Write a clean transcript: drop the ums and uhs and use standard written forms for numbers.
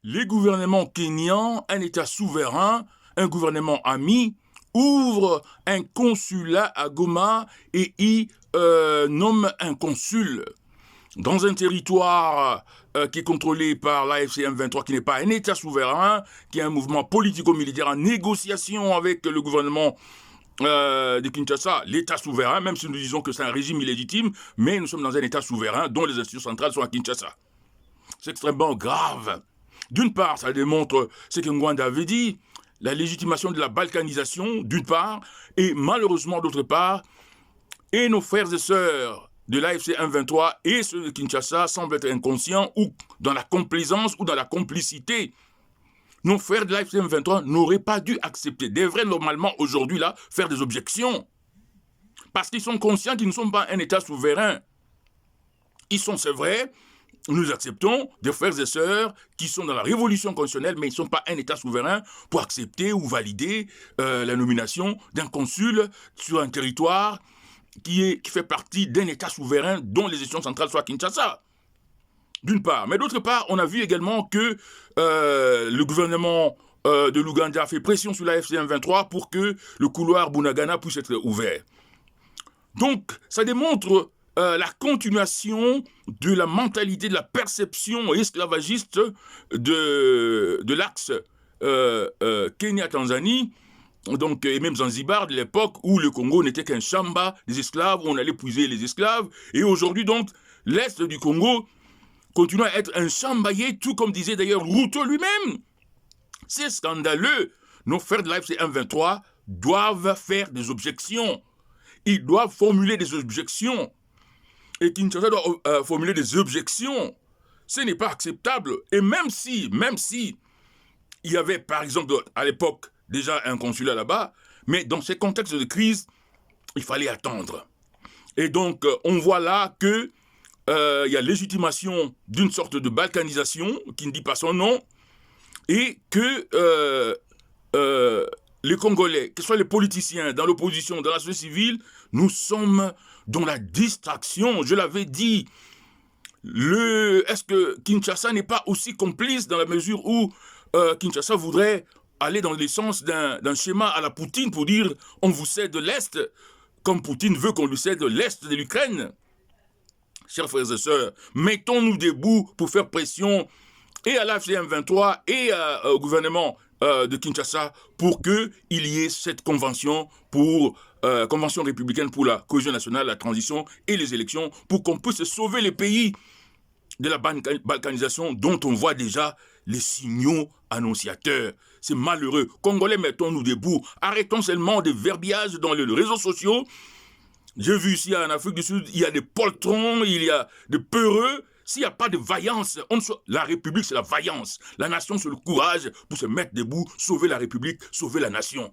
les gouvernements kenyans, un État souverain, un gouvernement ami, ouvrent un consulat à Goma et y nomment un consul dans un territoire qui est contrôlé par l'AFC M23, qui n'est pas un État souverain, qui est un mouvement politico-militaire en négociation avec le gouvernement de Kinshasa, l'État souverain, même si nous disons que c'est un régime illégitime, mais nous sommes dans un État souverain dont les institutions centrales sont à Kinshasa. C'est extrêmement grave. D'une part, ça démontre ce que Ngwanda avait dit, la légitimation de la balkanisation, d'une part, et malheureusement, d'autre part, et nos frères et sœurs de l'AFC M23 et ceux de Kinshasa semblent être inconscients ou dans la complaisance ou dans la complicité. Nos frères de l'AFC M23 n'auraient pas dû accepter, devraient normalement aujourd'hui là faire des objections. Parce qu'ils sont conscients qu'ils ne sont pas un État souverain. Ils sont, c'est vrai, nous acceptons des frères et sœurs qui sont dans la révolution constitutionnelle, mais ils ne sont pas un État souverain pour accepter ou valider la nomination d'un consul sur un territoire qui fait partie d'un État souverain dont les institutions centrales soient à Kinshasa. D'une part. Mais d'autre part, on a vu également que le gouvernement de l'Ouganda a fait pression sur la FCM23 pour que le couloir Bunagana puisse être ouvert. Donc, ça démontre la continuation de la mentalité, de la perception esclavagiste de l'axe Kenya-Tanzanie, donc, et même Zanzibar, de l'époque où le Congo n'était qu'un chamba des esclaves, où on allait puiser les esclaves. Et aujourd'hui, donc, l'Est du Congo continue à être un chambaillé, tout comme disait d'ailleurs Ruto lui-même. C'est scandaleux. Nos frères de l'AFC M23 doivent faire des objections. Ils doivent formuler des objections. Et Kinshasa doit formuler des objections. Ce n'est pas acceptable. Et même si il y avait, par exemple, à l'époque, déjà un consulat là-bas, mais dans ces contextes de crise, il fallait attendre. Et donc, on voit là que il y a légitimation d'une sorte de balkanisation qui ne dit pas son nom, et que les Congolais, que ce soit les politiciens, dans l'opposition, dans la société civile, nous sommes dans la distraction. Je l'avais dit, est-ce que Kinshasa n'est pas aussi complice dans la mesure où Kinshasa voudrait aller dans le sens d'un schéma à la Poutine pour dire on vous cède l'Est, comme Poutine veut qu'on lui cède l'Est de l'Ukraine. Chers frères et sœurs, mettons-nous debout pour faire pression et à l'AFCM 23 et au gouvernement de Kinshasa pour qu'il y ait cette convention convention républicaine pour la cohésion nationale, la transition et les élections, pour qu'on puisse sauver les pays de la balkanisation dont on voit déjà les signaux annonciateurs. C'est malheureux. Congolais, mettons-nous debout. Arrêtons seulement des verbiages dans les réseaux sociaux. J'ai vu ici en Afrique du Sud, il y a des poltrons, il y a des peureux. S'il n'y a pas de vaillance, la République c'est la vaillance. La nation c'est le courage pour se mettre debout, sauver la République, sauver la nation.